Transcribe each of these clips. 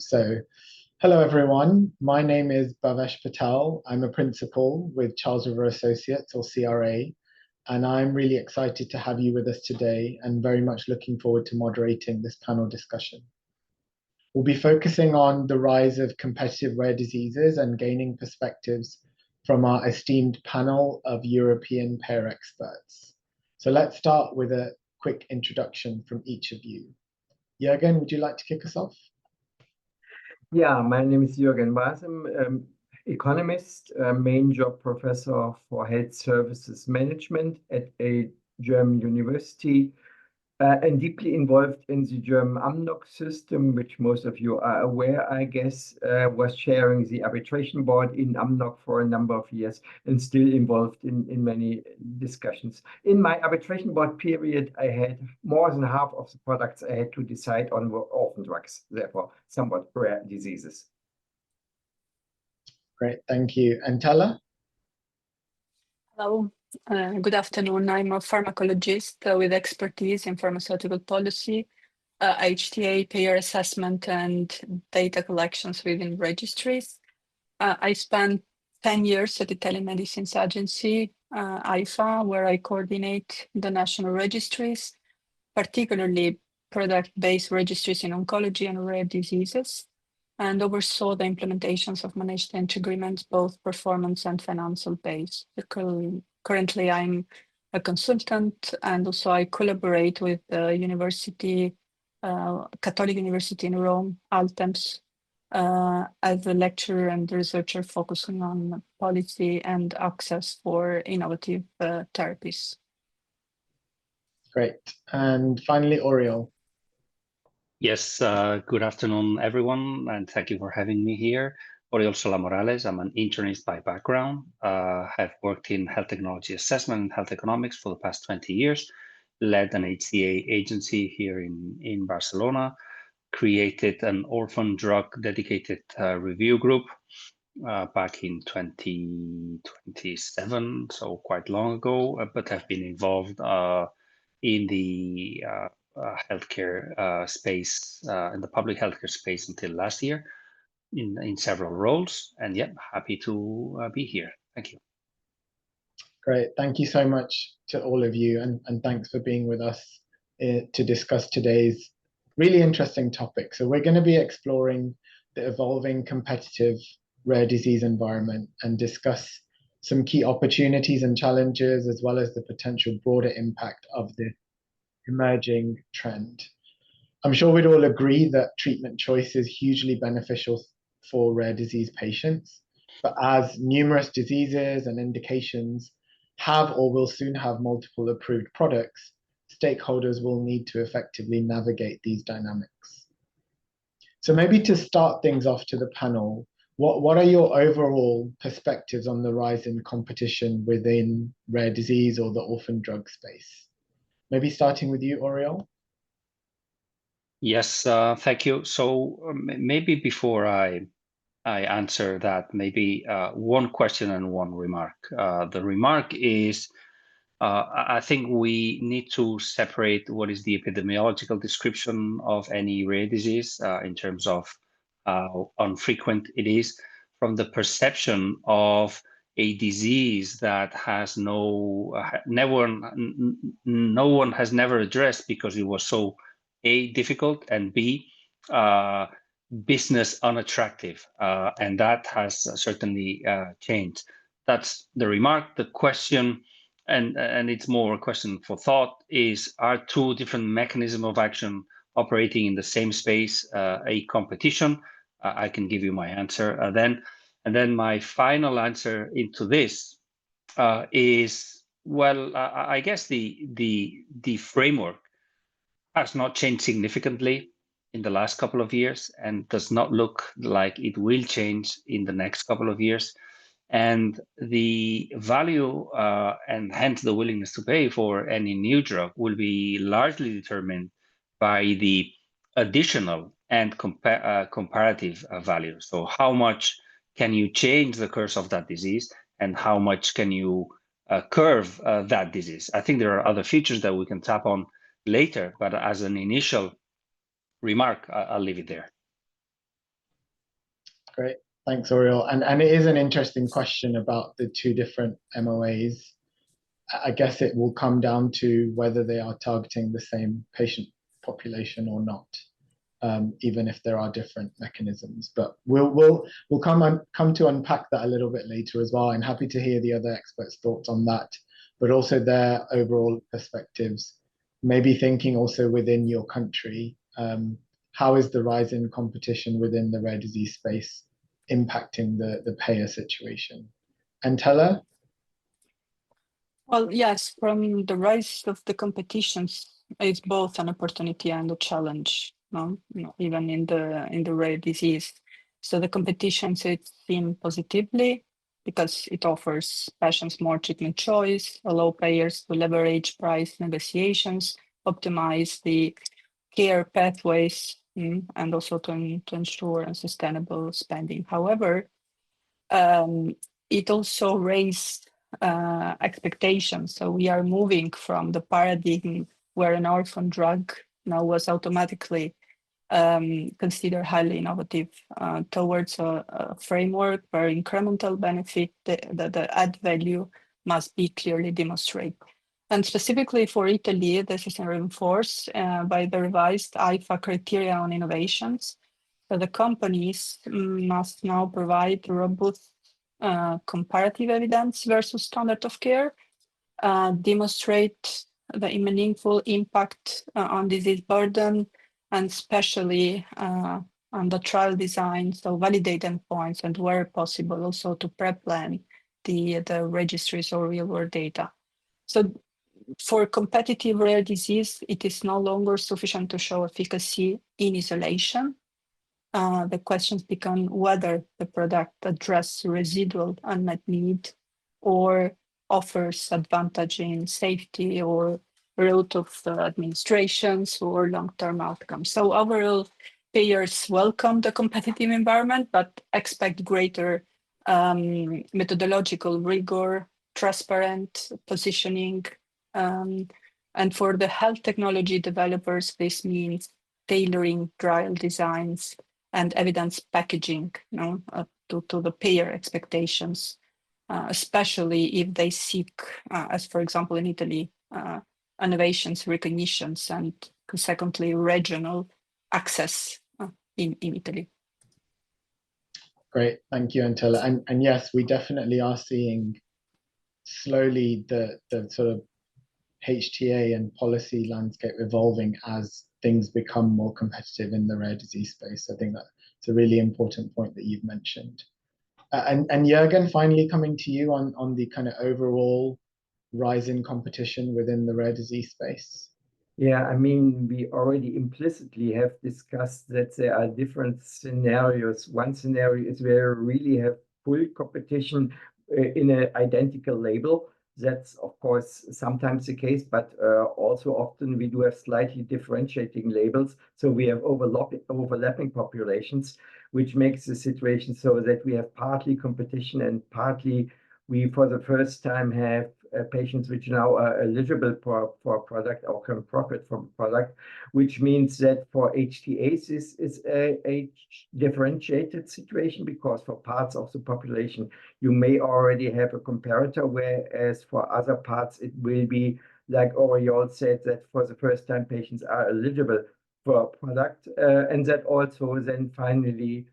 So, hello everyone. My name is Bhavesh Patel. I'm a principal with Charles River Associates, or CRA, and I'm really excited to have you with us today and very much looking forward to moderating this panel discussion. We'll be focusing on the rise of competitive rare diseases and gaining perspectives from our esteemed panel of European payer experts. So let's start with a quick introduction from each of you. Juergen, would you like to kick us off? Yeah, my name is Juergen Wasem, economist, main job professor for health services management at a German university, and deeply involved in the German AMNOG system, which most of you are aware, I guess, was chairing the arbitration board in AMNOG for a number of years and still involved in many discussions. In my arbitration board period, I had more than half of the products I had to decide on were orphan drugs, therefore somewhat rare diseases. Great, thank you. Entela? Hello, good afternoon. I'm a pharmacologist with expertise in pharmaceutical policy, HTA, payer assessment, and data collections within registries. I spent 10 years at the Telemedicines Agency, AIFA, where I coordinate the national registries, particularly product-based registries in oncology and rare diseases, and oversaw the implementations of managed entry agreements, both performance and financial based. Currently, I'm a consultant, and also I collaborate with the university, Catholic University in Rome, Altemps, as a lecturer and researcher focusing on policy and access for innovative therapies. Great. And finally, Oriol. Yes, good afternoon, everyone, and thank you for having me here. Oriol Sola-Morales, I'm an internist by background. Have worked in health technology assessment and health economics for the past 20 years, led an HTA agency here in Barcelona, created an orphan drug dedicated review group back in 2027, so quite long ago, but have been involved in the healthcare space, in the public healthcare space until last year in several roles. And yeah, happy to be here. Thank you. Great. Thank you so much to all of you. And thanks for being with us to discuss today's really interesting topic. So we're going to be exploring the evolving competitive rare disease environment and discuss some key opportunities and challenges, as well as the potential broader impact of the emerging trend. I'm sure we'd all agree that treatment choice is hugely beneficial for rare disease patients, but as numerous diseases and indications have or will soon have multiple approved products, stakeholders will need to effectively navigate these dynamics. So maybe to start things off to the panel, what are your overall perspectives on the rise in competition within rare disease or the orphan drug space? Maybe starting with you, Oriol. Yes, thank you. So maybe before I answer that, maybe one question and one remark. The remark is, I think we need to separate what is the epidemiological description of any rare disease in terms of how infrequent it is from the perception of a disease that has no one has never addressed because it was so A, difficult, and B, business unattractive, and that has certainly changed. That's the remark. The question, and it's more a question for thought, is, are two different mechanisms of action operating in the same space a competition? I can give you my answer and then my final answer into this is, well, I guess the framework has not changed significantly in the last couple of years and does not look like it will change in the next couple of years. And the value and hence the willingness to pay for any new drug will be largely determined by the additional and comparative value. So how much can you change the course of that disease and how much can you curve that disease? I think there are other features that we can tap on later, but as an initial remark, I'll leave it there. Great. Thanks, Oriol. And it is an interesting question about the two different MOAs. I guess it will come down to whether they are targeting the same patient population or not, even if there are different mechanisms. But we'll come to unpack that a little bit later as well. I'm happy to hear the other experts' thoughts on that, but also their overall perspectives. Maybe thinking also within your country, how is the rise in competition within the rare disease space impacting the payer situation? Entela? Well, yes, from the rise of the competitions, it's both an opportunity and a challenge, no? Even in the rare disease. So the competitions, it seem positively because it offers patients more treatment choice, allow payers to leverage price negotiations, optimize the care pathways, and also to ensure a sustainable spending. However, it also raised expectations. So we are moving from the paradigm where an orphan drug now was automatically considered highly innovative towards a framework where incremental benefit, the add value must be clearly demonstrated. And specifically for Italy, this is reinforced by the revised AIFA criteria on innovations. So the companies must now provide robust comparative evidence versus standard of care, demonstrate the meaningful impact on disease burden, and especially on the trial design, so validate endpoints, and where possible also to pre-plan the registries or real-world data. So for competitive rare disease, it is no longer sufficient to show efficacy in isolation. The questions become whether the product addresses residual unmet need or offers advantage in safety or route of administrations or long-term outcomes. So overall, payers welcome the competitive environment, but expect greater methodological rigor, transparent positioning, and for the health technology developers, this means tailoring trial designs and evidence packaging, to the payer expectations, especially if they seek, as for example in Italy, innovations, recognitions, and consequently regional access in Italy. Great, thank you, Entela. And yes, we definitely are seeing slowly the sort of HTA and policy landscape evolving as things become more competitive in the rare disease space. I think that's a really important point that you've mentioned. And Juergen, finally coming to you on the kind of overall rise in competition within the rare disease space. Yeah, I mean, we already implicitly have discussed that there are different scenarios. One scenario is where we really have full competition in an identical label. That's, of course, sometimes the case, but also often we do have slightly differentiating labels. So we have overlapping populations, which makes the situation so that we have partly competition and partly we, for the first time, have patients which now are eligible for a product or can profit from a product, which means that for HTAs this is a differentiated situation because for parts of the population you may already have a comparator, whereas for other parts it will be, like Oriol said, that for the first time patients are eligible for a product, and that also then finally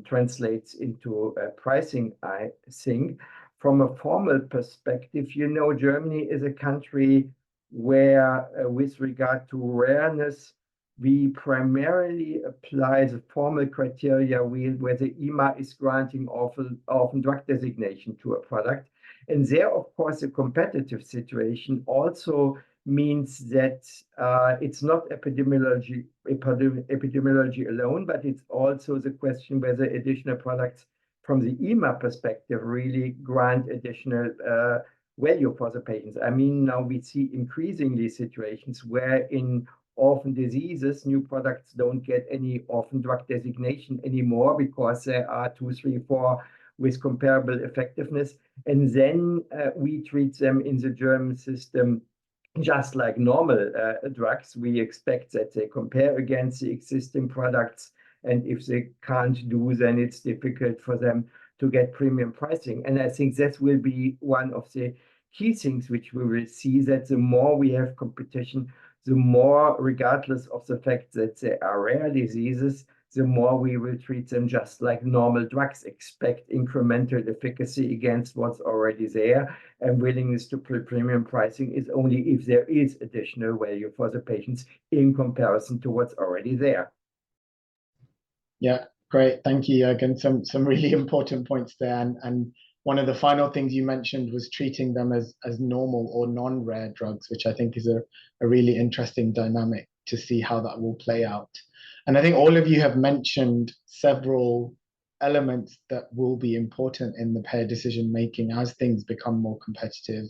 translates into pricing, I think. From a formal perspective, Germany is a country where, with regard to rareness, we primarily apply the formal criteria where the EMA is granting orphan drug designation to a product. And there, of course, a competitive situation also means that it's not epidemiology alone, but it's also the question whether additional products from the EMA perspective really grant additional value for the patients. I mean, now we see increasingly situations where in orphan diseases, new products don't get any orphan drug designation anymore because there are 2, 3, 4 with comparable effectiveness. And then we treat them in the German system just like normal drugs. We expect that they compare against the existing products And if they can't do, then it's difficult for them to get premium pricing. And I think that will be one of the key things which we will see, that the more we have competition, the more, regardless of the fact that they are rare diseases, the more we will treat them just like normal drugs, expect incremental efficacy against what's already there, and willingness to pay premium pricing is only if there is additional value for the patients in comparison to what's already there. Yeah, great. Thank you, Juergen. Some really important points there. And one of the final things you mentioned was treating them as normal or non-rare drugs, which I think is a really interesting dynamic to see how that will play out. And I think all of you have mentioned several elements that will be important in the payer decision making as things become more competitive.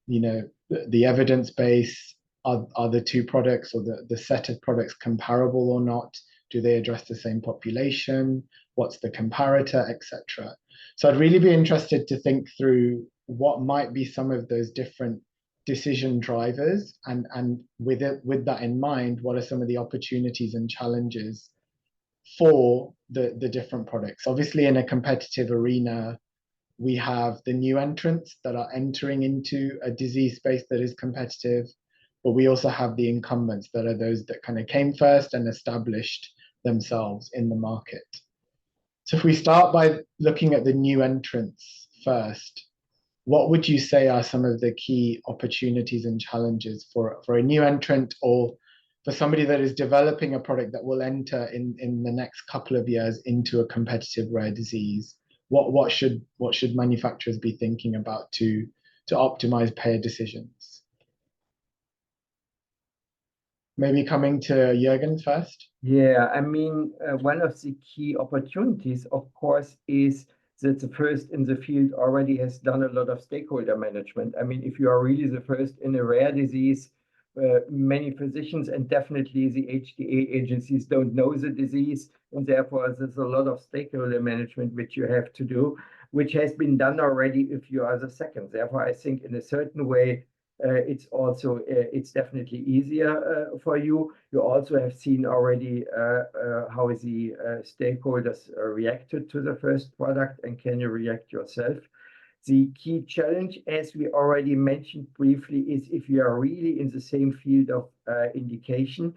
You know, the evidence base, are the two products or the set of products comparable or not? Do they address the same population? What's the comparator, etc.? So I'd really be interested to think through what might be some of those different decision drivers, and with that in mind, what are some of the opportunities and challenges for the different products? Obviously, in a competitive arena, we have the new entrants that are entering into a disease space that is competitive, but we also have the incumbents that are those that kind of came first and established themselves in the market. So if we start by looking at the new entrants first, what would you say are some of the key opportunities and challenges for a new entrant, or for somebody that is developing a product that will enter in the next couple of years into a competitive rare disease? What should manufacturers be thinking about to optimize payer decisions? Maybe coming to Juergen first. Yeah, I mean, one of the key opportunities, of course, is that the first in the field already has done a lot of stakeholder management. I mean, if you are really the first in a rare disease, many physicians and definitely the HTA agencies don't know the disease, and therefore there's a lot of stakeholder management which you have to do, which has been done already if you are the second. Therefore, I think in a certain way, it's definitely easier for you. You also have seen already how the stakeholders reacted to the first product, and can you react yourself? The key challenge, as we already mentioned briefly, is if you are really in the same field of indication,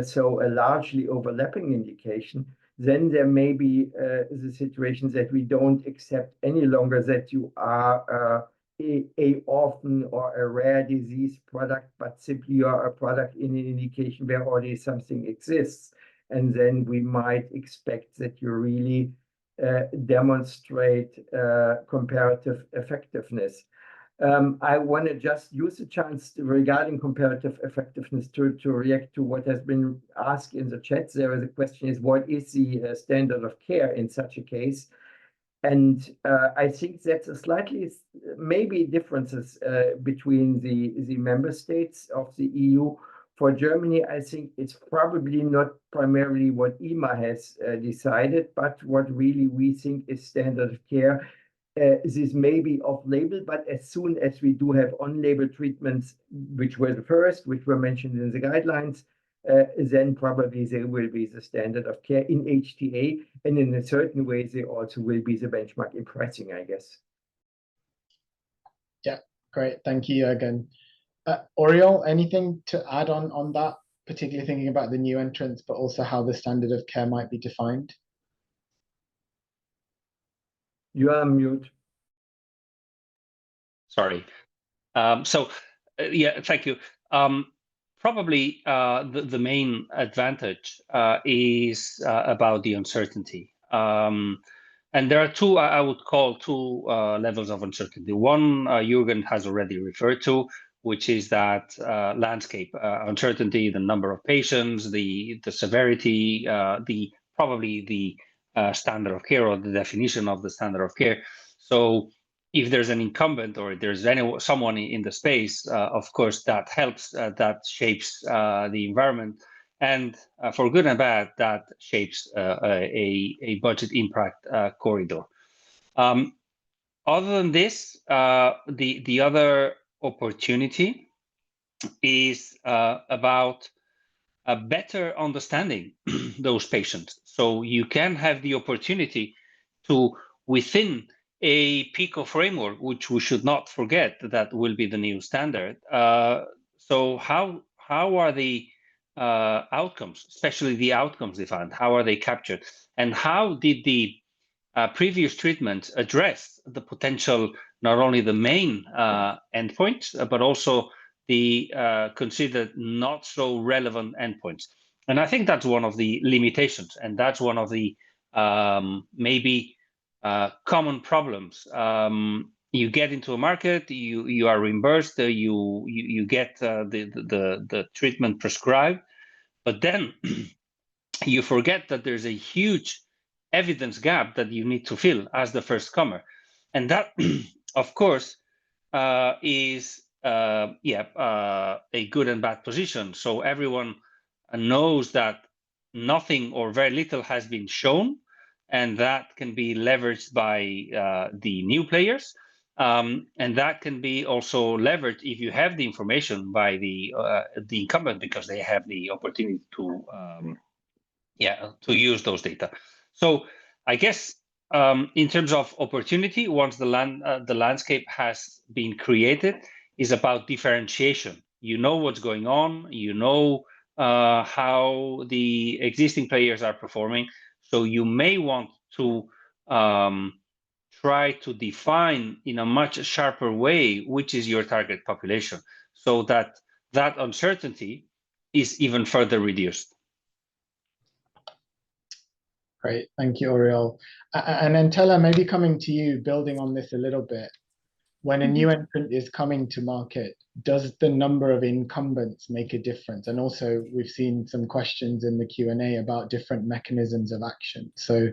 so a largely overlapping indication, then there may be the situation that we don't accept any longer that you are a orphan or a rare disease product, but simply you are a product in an indication where already something exists. And then we might expect that you really demonstrate comparative effectiveness. I want to just use the chance regarding comparative effectiveness to react to what has been asked in the chat. There is a question: is what is the standard of care in such a case? And I think that's a slightly maybe differences between the member states of the EU. For Germany, I think it's probably not primarily what EMA has decided, but what really we think is standard of care. This may be off-label, but as soon as we do have on-label treatments, which were the first, which were mentioned in the guidelines, then probably they will be the standard of care in HTA, and in a certain way, they also will be the benchmark in pricing, I guess. Yeah, great. Thank you, Juergen. Oriol, anything to add on that, particularly thinking about the new entrants, but also how the standard of care might be defined? You are on mute. Sorry. Yeah, thank you. Probably the main advantage is about the uncertainty. And there are two, I would call two levels of uncertainty. One, Juergen has already referred to, which is that landscape uncertainty, the number of patients, the severity, probably the standard of care, or the definition of the standard of care. So if there's an incumbent, or if there's someone in the space, of course, that helps, that shapes the environment. And for good and bad, that shapes a budget impact corridor. Other than this, the other opportunity is about better understanding those patients. So you can have the opportunity to, within a PICO framework, which we should not forget that will be the new standard. So how are the outcomes, especially the outcomes defined, how are they captured? And how did the previous treatment address the potential, not only the main endpoints, but also the considered not so relevant endpoints? And I think that's one of the limitations, and that's one of the maybe common problems. You get into a market, you are reimbursed, you get the treatment prescribed, but then you forget that there's a huge evidence gap that you need to fill as the first comer, and that, of course, is a good and bad position. So everyone knows that nothing or very little has been shown, and that can be leveraged by the new players, and that can be also leveraged if you have the information by the incumbent, because they have the opportunity to use those data. So I guess in terms of opportunity, once the landscape has been created, is about differentiation. You know what's going on, you know how the existing players are performing, so you may want to try to define in a much sharper way which is your target population, so that that uncertainty is even further reduced. Great, thank you, Oriol. And Entela, maybe coming to you, building on this a little bit. When a new entrant is coming to market, does the number of incumbents make a difference? And also, we've seen some questions in the Q&A about different mechanisms of action. So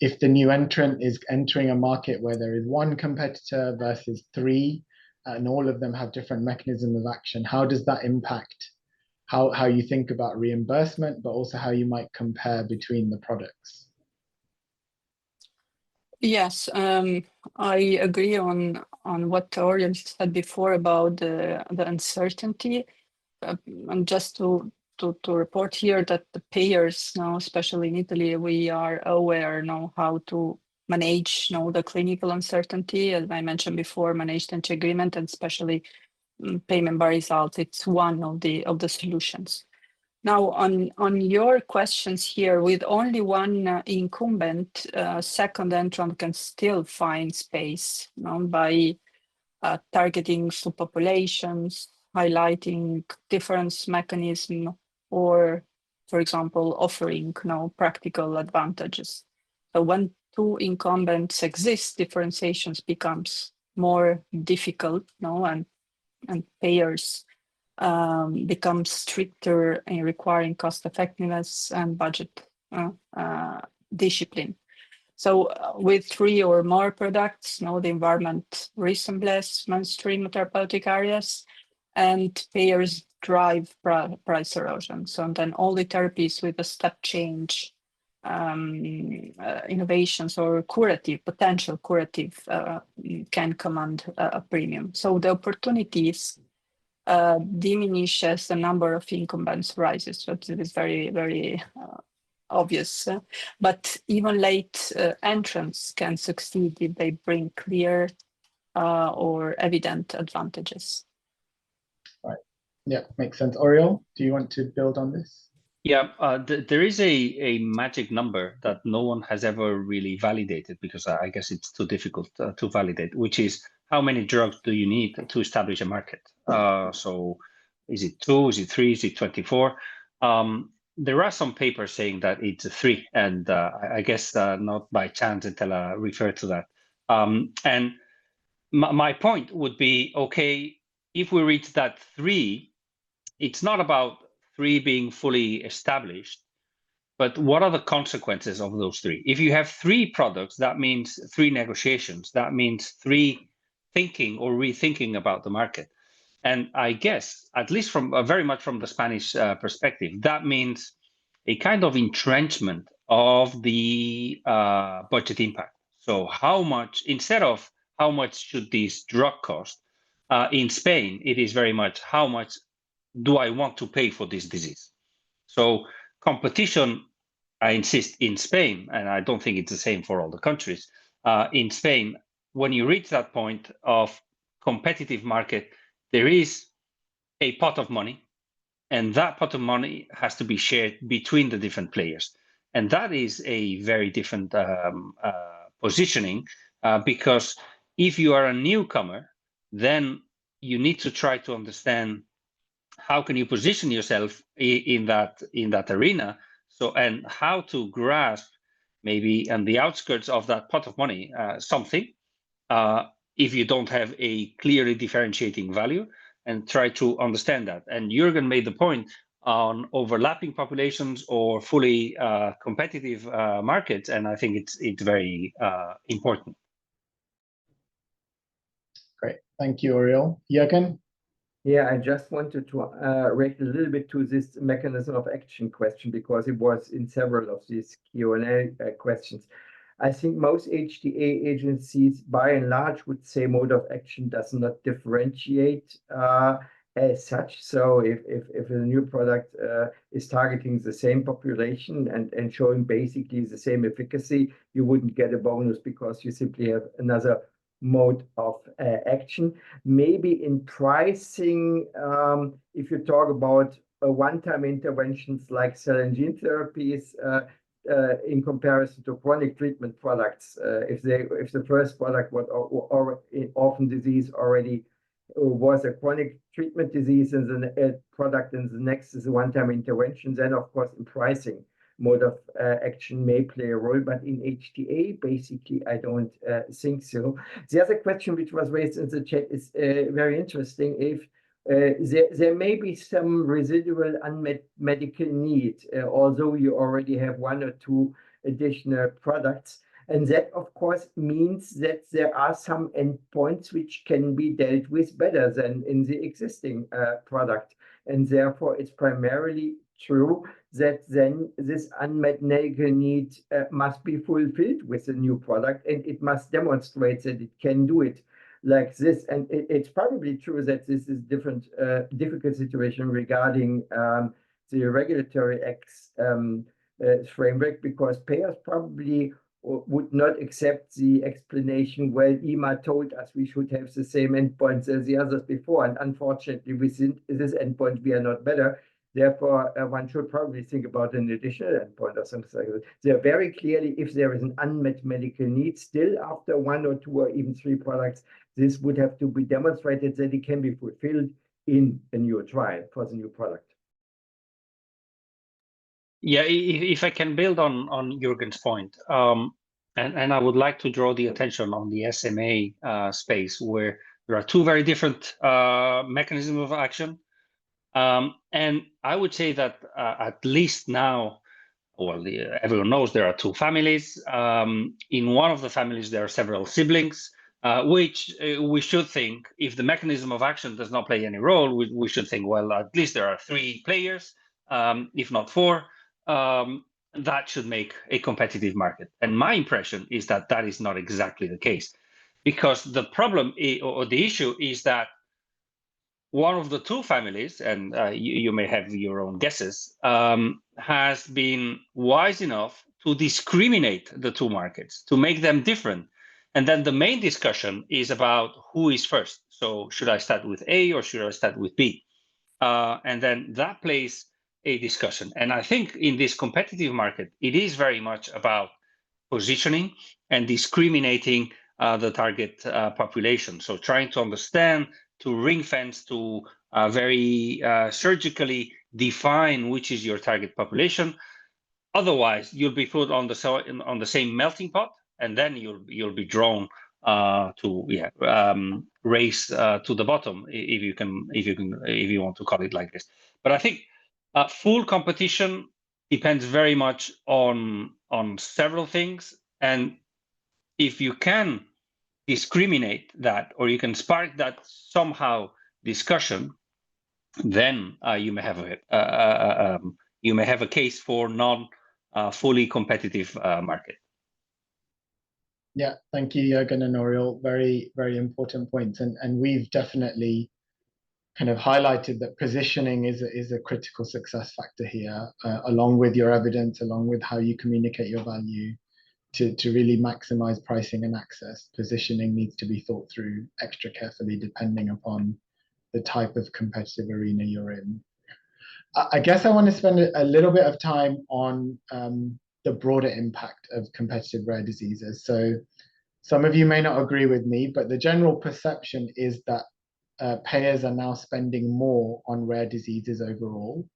if the new entrant is entering a market where there is one competitor versus three, and all of them have different mechanisms of action, how does that impact how you think about reimbursement, but also how you might compare between the products? Yes, I agree on what Oriol said before about the uncertainty. And just to report here that the payers now, especially in Italy, we are aware now how to manage the clinical uncertainty. As I mentioned before, managed entry agreement, and especially payment by results. It's one of the solutions. Now, on your questions here, with only one incumbent, second entrant can still find space by targeting subpopulations, highlighting difference mechanism, or, for example, offering practical advantages. So when two incumbents exist, differentiations becomes more difficult, and payers become stricter in requiring cost effectiveness and budget discipline. So with three or more products, the environment resembles mainstream therapeutic areas, and payers drive price erosion. So then only therapies with a step change innovations or potential curative can command a premium. So the opportunities diminish as the number of incumbents rises. So it is very, very obvious. But even late entrants can succeed if they bring clear or evident advantages. Right. Yeah, makes sense. Oriol, do you want to build on this? Yeah, there is a magic number that no one has ever really validated, because I guess it's too difficult to validate, which is how many drugs do you need to establish a market? So is it 2, is it 3, is it 24? There are some papers saying that it's 3, and I guess not by chance Entela referred to that. And my point would be, okay, if we reach that 3, it's not about 3 being fully established, but what are the consequences of those 3? If you have 3 products, that means 3 negotiations. That means 3 thinking or rethinking about the market. And I guess, at least from very much from the Spanish perspective, that means a kind of entrenchment of the budget impact. So how much, instead of how much should this drug cost, in Spain, it is very much how much do I want to pay for this disease? So competition, I insist, in Spain, and I don't think it's the same for all the countries, in Spain, when you reach that point of competitive market, there is a pot of money, and that pot of money has to be shared between the different players. And that is a very different positioning, because if you are a newcomer, then you need to try to understand how can you position yourself in that arena, so, and how to grasp maybe on the outskirts of that pot of money something, if you don't have a clearly differentiating value, and try to understand that. And Juergen made the point on overlapping populations or fully competitive markets, and I think it's very important. Great, thank you, Oriol. Juergen? Yeah, I just wanted to react a little bit to this mechanism of action question, because it was in several of these Q&A questions. I think most HTA agencies, by and large, would say mode of action does not differentiate as such. So if a new product is targeting the same population and showing basically the same efficacy, you wouldn't get a bonus because you simply have another mode of action. Maybe in pricing, if you talk about one-time interventions like cell and gene therapies, in comparison to chronic treatment products, if the first product was or orphan disease already was a chronic treatment disease, and the product and the next is a one-time intervention, then of course in pricing mode of action may play a role, but in HTA, basically, I don't think so. The other question which was raised in the chat is very interesting. If there may be some residual unmet medical need, although you already have one or two additional products. And that, of course, means that there are some endpoints which can be dealt with better than in the existing product. And therefore, it's primarily true that then this unmet medical need must be fulfilled with a new product, and it must demonstrate that it can do it like this. And it's probably true that this is different, difficult situation regarding the regulatory framework, because payers probably would not accept the explanation, well, EMA told us we should have the same endpoints as the others before, and unfortunately within this endpoint we are not better. Therefore, one should probably think about an additional endpoint or something like that. There very clearly, if there is an unmet medical need still after one or two or even three products, this would have to be demonstrated that it can be fulfilled in a new trial for the new product. Yeah, if I can build on Juergen's point, and I would like to draw the attention on the SMA space, where there are two very different mechanisms of action. And I would say that at least now, well, everyone knows there are two families. In one of the families, there are several siblings, which we should think, if the mechanism of action does not play any role, we should think, well, at least there are three players, if not four. That should make a competitive market. And my impression is that that is not exactly the case, because the problem or the issue is that one of the two families, and you may have your own guesses, has been wise enough to discriminate the two markets, to make them different. And then the main discussion is about who is first. So should I start with A or should I start with B? And then that plays a discussion. And I think in this competitive market, it is very much about positioning and discriminating the target population. So trying to understand, to ring fence, to very surgically define which is your target population. Otherwise, you'll be put on the same melting pot, and then you'll be drawn to race to the bottom, if you want to call it like this. But I think full competition depends very much on several things, and if you can discriminate that, or you can spark that somehow discussion, then you may have a case for fully competitive market. Yeah, thank you, Juergen and Oriol. Very, very important points. And we've definitely kind of highlighted that positioning is a critical success factor here, along with your evidence, along with how you communicate your value. To really maximize pricing and access, positioning needs to be thought through extra carefully depending upon the type of competitive arena you're in. I guess I want to spend a little bit of time on the broader impact of competitive rare diseases. So some of you may not agree with me, but the general perception is that payers are now spending more on rare diseases overall.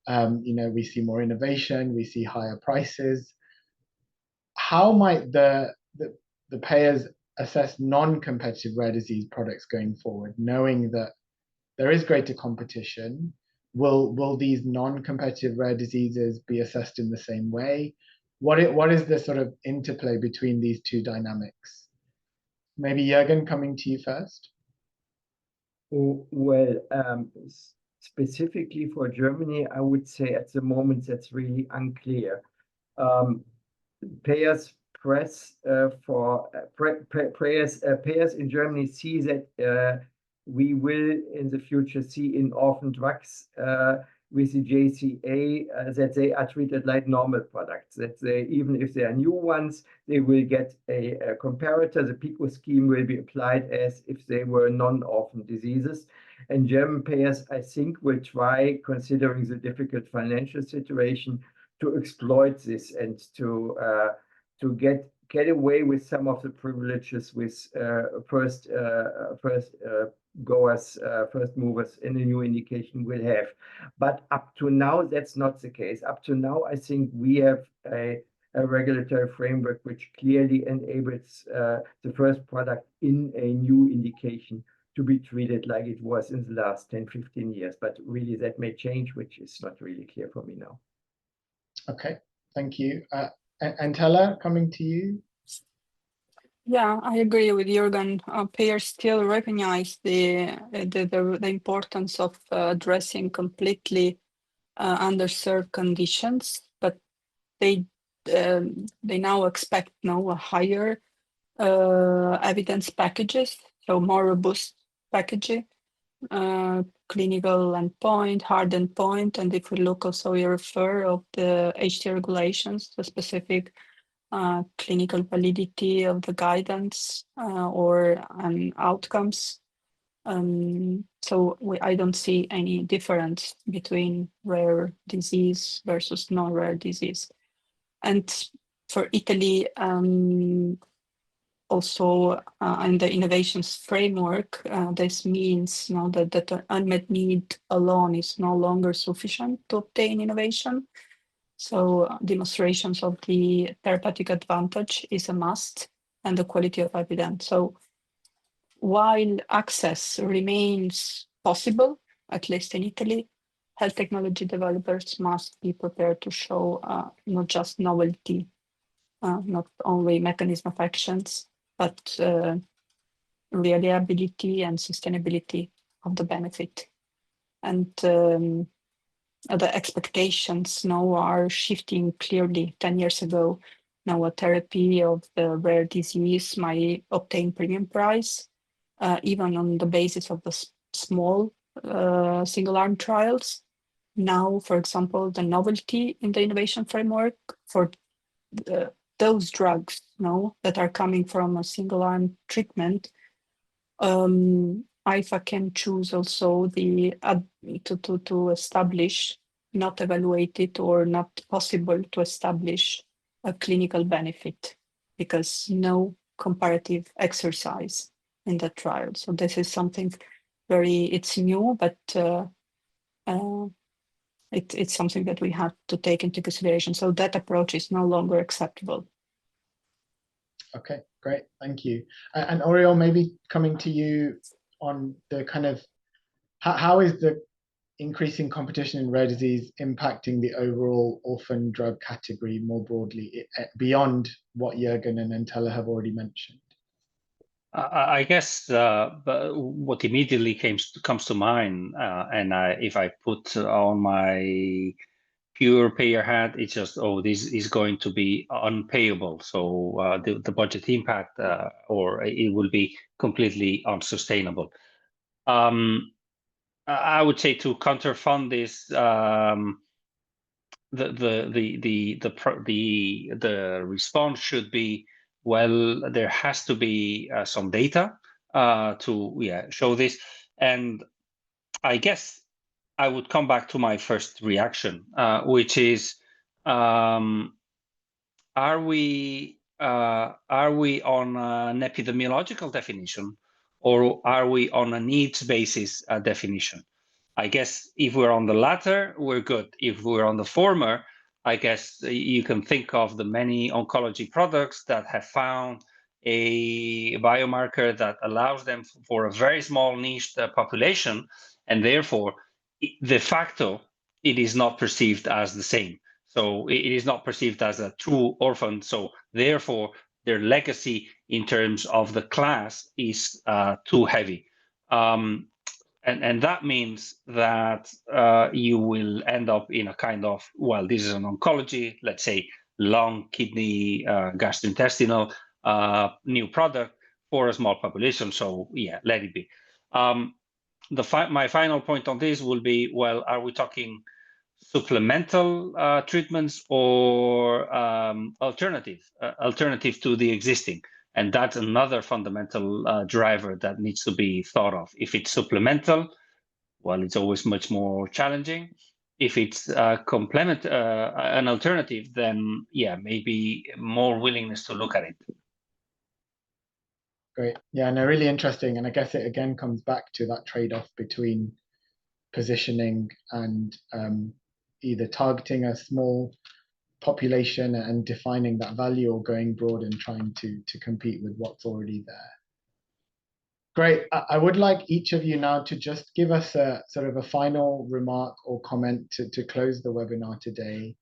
We see more innovation, we see higher prices. How might the payers assess non-competitive rare disease products going forward, knowing that there is greater competition? Will these non-competitive rare diseases be assessed in the same way? What is the sort of interplay between these two dynamics? Maybe Juergen, coming to you first. Well, specifically for Germany, I would say at the moment that's really unclear. Payers payers in Germany see that we will in the future see in orphan drugs with the JCA that they are treated like normal products, that they, even if they are new ones, they will get a comparator. The PICO scheme will be applied as if they were non-orphan diseases. And German payers, I think, will try, considering the difficult financial situation, to exploit this and to get away with some of the privileges with first movers in a new indication will have. But up to now, that's not the case. Up to now, I think we have a regulatory framework which clearly enables the first product in a new indication to be treated like it was in the last 10, 15 years. But really, that may change, which is not really clear for me now. Okay, thank you. Entela, coming to you. Yeah, I agree with Juergen. Payers still recognize the importance of addressing completely underserved conditions, but they now expect a higher evidence packages, so more robust packaging, clinical endpoint, hard endpoint, and if we look also, you refer of the HTA regulations, the specific clinical validity of the guidance or outcomes. So I don't see any difference between rare disease versus non-rare disease. And for Italy, also in the innovations framework, this means that the unmet need alone is no longer sufficient to obtain innovation. So demonstrations of the therapeutic advantage is a must, and the quality of evidence. So while access remains possible, at least in Italy, health technology developers must be prepared to show not just novelty, not only mechanism of actions, but reliability and sustainability of the benefit. And the expectations now are shifting clearly. 10 years ago, now a therapy of the rare disease might obtain premium price, even on the basis of the small single-arm trials. Now, for example, the novelty in the innovation framework for those drugs that are coming from a single-arm treatment, AIFA can choose also to establish, not evaluated or not possible to establish a clinical benefit because no comparative exercise in the trial. So this is something it's new, but it's something that we have to take into consideration. So that approach is no longer acceptable. Okay, great, thank you. And Oriol, maybe coming to you on the kind of, how is the increasing competition in rare disease impacting the overall orphan drug category more broadly, beyond what Juergen and Entela have already mentioned? I guess what immediately comes to mind, and if I put on my pure payer hat, it's just, this is going to be unpayable. So the budget impact, or it will be completely unsustainable. I would say to counterfund this, the response should be, well, there has to be some data to show this, and I guess I would come back to my first reaction, which is, are we on an epidemiological definition, or are we on a needs basis definition? I guess if we're on the latter, we're good. If we're on the former, I guess you can think of the many oncology products that have found a biomarker that allows them for a very small niche population, and therefore, de facto, it is not perceived as the same. So it is not perceived as a true orphan. So therefore, their legacy in terms of the class is too heavy. And that means that you will end up in a kind of, well, this is an oncology, let's say lung, kidney, gastrointestinal new product for a small population. So yeah, let it be. My final point on this will be, well, are we talking supplemental treatments or alternative to the existing? And that's another fundamental driver that needs to be thought of. If it's supplemental, well, it's always much more challenging. If it's an alternative, then yeah, maybe more willingness to look at it. Great. Yeah, no, really interesting. And I guess it again comes back to that trade-off between positioning and either targeting a small population and defining that value, or going broad and trying to compete with what's already there. Great. I would like each of you now to just give us a sort of a final remark or comment to close the webinar today.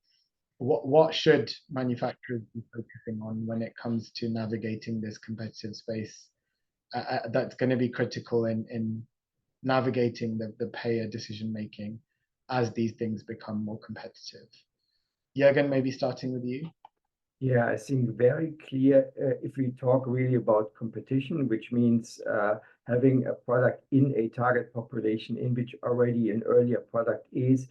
What should manufacturers be focusing on when it comes to navigating this competitive space that's going to be critical in navigating the payer decision making as these things become more competitive? Juergen, maybe starting with you. Yeah, I think very clear if we talk really about competition, which means having a product in a target population in which already an earlier product is,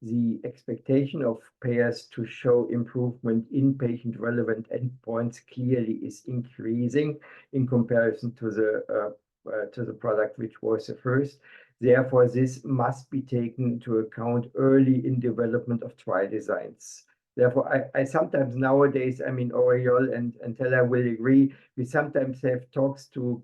the expectation of payers to show improvement in patient-relevant endpoints clearly is increasing in comparison to the product which was the first. Therefore, this must be taken into account early in development of trial designs. Therefore, I sometimes nowadays, I mean, Oriol and Entela will agree, we sometimes have talks to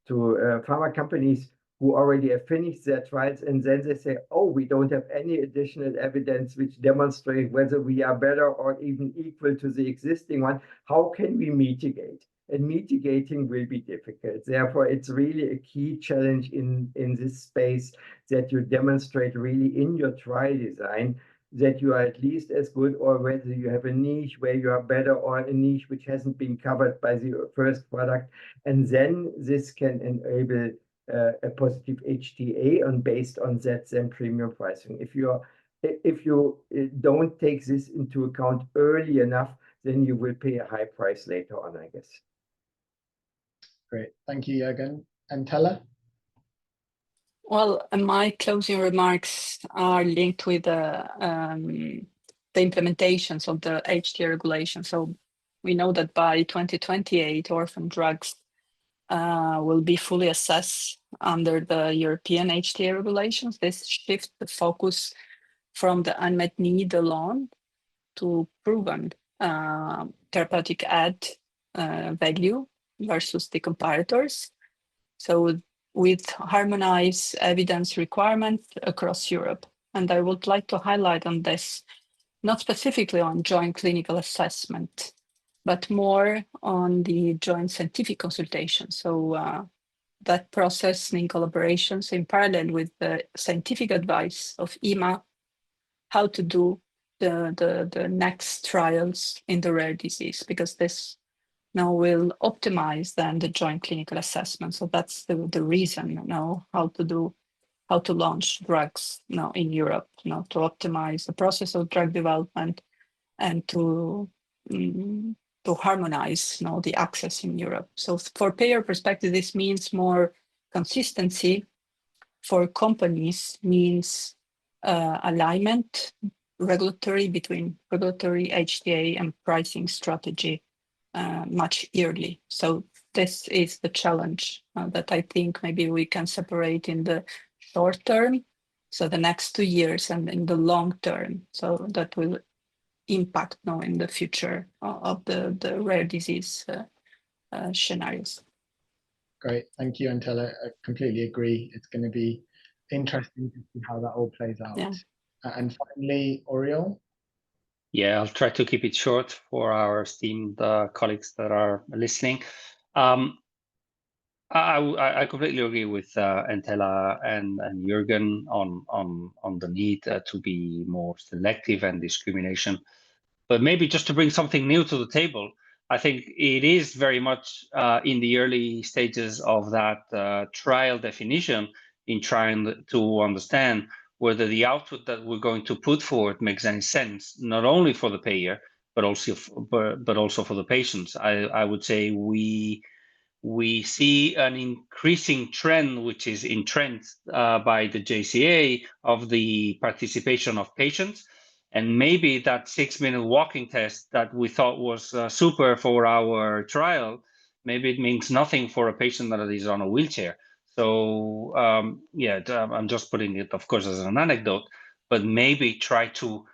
pharma companies who already have finished their trials, and then they say, oh, we don't have any additional evidence which demonstrate whether we are better or even equal to the existing one. How can we mitigate? And mitigating will be difficult. Therefore, it's really a key challenge in this space that you demonstrate really in your trial design that you are at least as good, or whether you have a niche where you are better, or a niche which hasn't been covered by the first product. And then this can enable a positive HTA, and based on that, then premium pricing. If you don't take this into account early enough, then you will pay a high price later on, I guess. Great. Thank you, Juergen. Entela? Well, my closing remarks are linked with the implementations of the HTA regulation. So we know that by 2028, orphan drugs will be fully assessed under the European HTA regulations. This shifts the focus from the unmet need alone to proven therapeutic add value versus the comparators. So with harmonized evidence requirements across Europe. And I would like to highlight on this, not specifically on joint clinical assessment, but more on the joint scientific consultation. So that process in collaborations in parallel with the scientific advice of EMA, how to do the next trials in the rare disease, because this now will optimize then the joint clinical assessment. So that's the reason now how to launch drugs now in Europe, now to optimize the process of drug development and to harmonize the access in Europe. So for payer perspective, this means more consistency for companies means alignment between regulatory HTA and pricing strategy much early. So this is the challenge that I think maybe we can separate in the short term, so the next 2 years, and in the long term, so that will impact now in the future of the rare disease scenarios. Great, thank you, Entela. I completely agree. It's going to be interesting to see how that all plays out. Yeah. And finally, Oriol. Yeah, I'll try to keep it short for our esteemed colleagues that are listening. I completely agree with Entela and Juergen on the need to be more selective and discrimination. But maybe just to bring something new to the table, I think it is very much in the early stages of that trial definition in trying to understand whether the output that we're going to put forward makes any sense, not only for the payer, but also for the patients. I would say we see an increasing trend, which is entrenched by the JCA, of the participation of patients. And maybe that 6-minute walking test that we thought was super for our trial, maybe it means nothing for a patient that is on a wheelchair. So yeah, I'm just putting it, of course, as an anecdote, but maybe try to,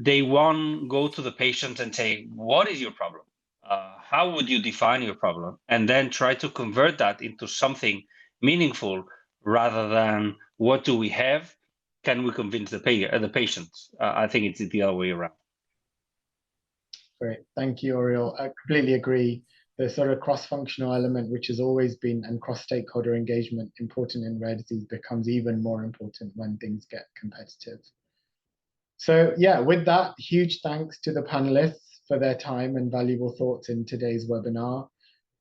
day one, go to the patient and say, what is your problem? How would you define your problem? And then try to convert that into something meaningful rather than what do we have? Can we convince the patients? I think it's the other way around. Great, thank you, Oriol. I completely agree. The sort of cross-functional element, which has always been, and cross-stakeholder engagement, important in rare disease, becomes even more important when things get competitive. So yeah, with that, huge thanks to the panelists for their time and valuable thoughts in today's webinar.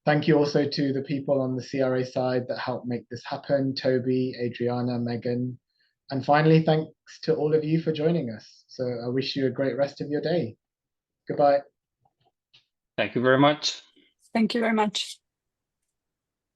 Thank you also to the people on the CRA side that helped make this happen, Toby, Adriana, Megan. And finally, thanks to all of you for joining us. So I wish you a great rest of your day. Goodbye. Thank you very much. Thank you very much.